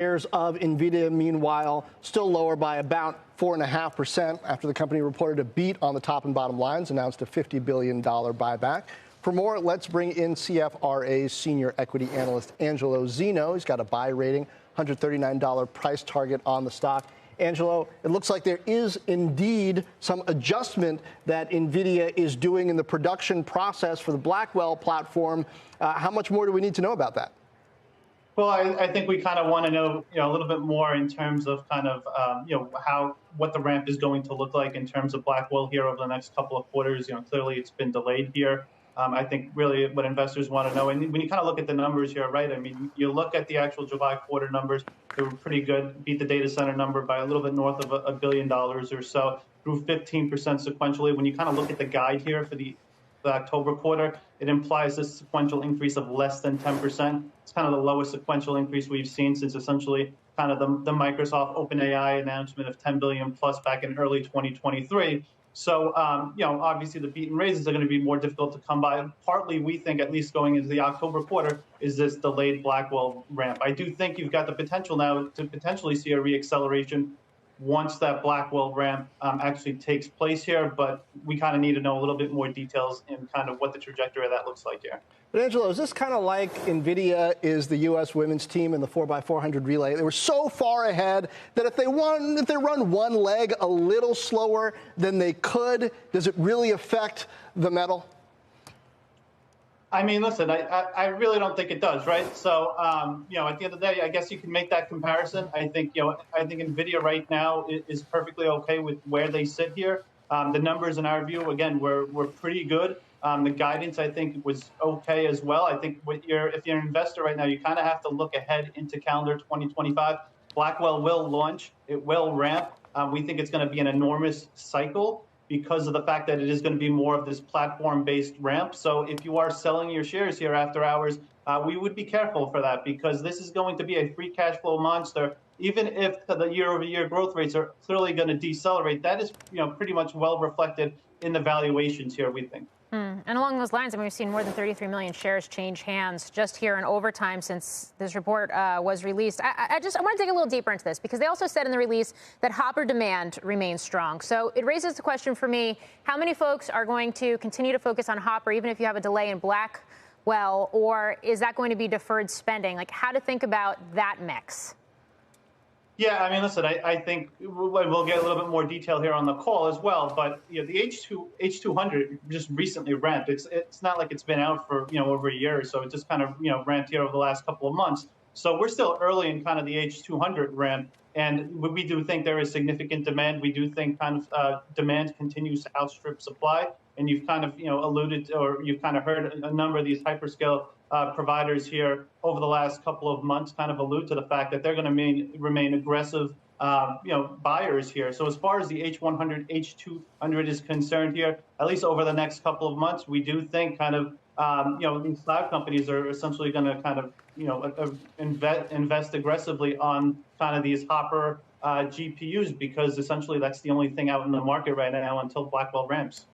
Shares of Nvidia, meanwhile, still lower by about 4.5% after the company reported a beat on the top and bottom lines, announced a $50 billion buyback. For more, let's bring in CFRA's senior equity analyst, Angelo Zino. He's got a buy rating, $139 price target on the stock. Angelo, it looks like there is indeed some adjustment that Nvidia is doing in the production process for the Blackwell platform. How much more do we need to know about that? Well, I think we kind of want to know, a little bit more in terms of kind of, what the ramp is going to look like in terms of Blackwell here over the next couple of quarters. Clearly it's been delayed here. I think really what investors want to know, and when you kind of look at the numbers here, right? I mean, you look at the actual July quarter numbers, they were pretty good, beat the data center number by a little bit north of $1 billion or so, grew 15% sequentially. When you kind of look at the guide here for the October quarter, it implies a sequential increase of less than 10%. It's kind of the lowest sequential increase we've seen since essentially kind of the Microsoft OpenAI announcement of 10 billion plus back in early 2023. So, obviously the beat and raises are going to be more difficult to come by. Partly, we think, at least going into the October quarter, is this delayed Blackwell ramp. I do think you've got the potential now to potentially see a reacceleration once that Blackwell ramp actually takes place here, but we kind of need to know a little bit more details in kind of what the trajectory of that looks like here. But Angelo, is this kind of like Nvidia is the U.S. women's team in the 4x400 relay? They were so far ahead that if they run one leg a little slower than they could, does it really affect the medal? I mean, listen, I really don't think it does, right? So, at the end of the day, I guess you can make that comparison. I think Nvidia right now is perfectly okay with where they sit here. The numbers, in our view, again, were pretty good. The guidance, I think, was okay as well. I think if you're an investor right now, you kind of have to look ahead into calendar 2025. Blackwell will launch. It will ramp. We think it's going to be an enormous cycle, because of the fact that it is going to be more of this platform-based ramp. So if you are selling your shares here after hours, we would be careful for that, because this is going to be a free cash flow monster. Even if the year-over-year growth rates are clearly going to decelerate, that is pretty much well reflected in the valuations here, we think. And along those lines, I mean, we've seen more than 33 million shares change hands just here in overtime since this report was released. I want to dig a little deeper into this, because they also said in the release that Hopper demand remains strong. So it raises the question for me, how many folks are going to continue to focus on Hopper, even if you have a delay in Blackwell, or is that going to be deferred spending? Like, how to think about that mix? Yeah, I mean, listen, I think we'll get a little bit more detail here on the call as well. But the H200 just recently ramped. It's not like it's been out for over a year or so. It just kind of ramped here over the last couple of months. So we're still early in kind of the H200 ramp, and we do think there is significant demand. We do think kind of demand continues to outstrip supply. And you've kind of alluded to, or you've kind of heard a number of these hyperscale providers here over the last couple of months kind of allude to the fact that they're going to remain aggressive, buyers here. So as far as the H100, H200 is concerned here, at least over the next couple of months, we do think kind of, these cloud companies are essentially going to kind of, invest aggressively on kind of these Hopper GPUs, because essentially that's the only thing out in the market right now until Blackwell ramps.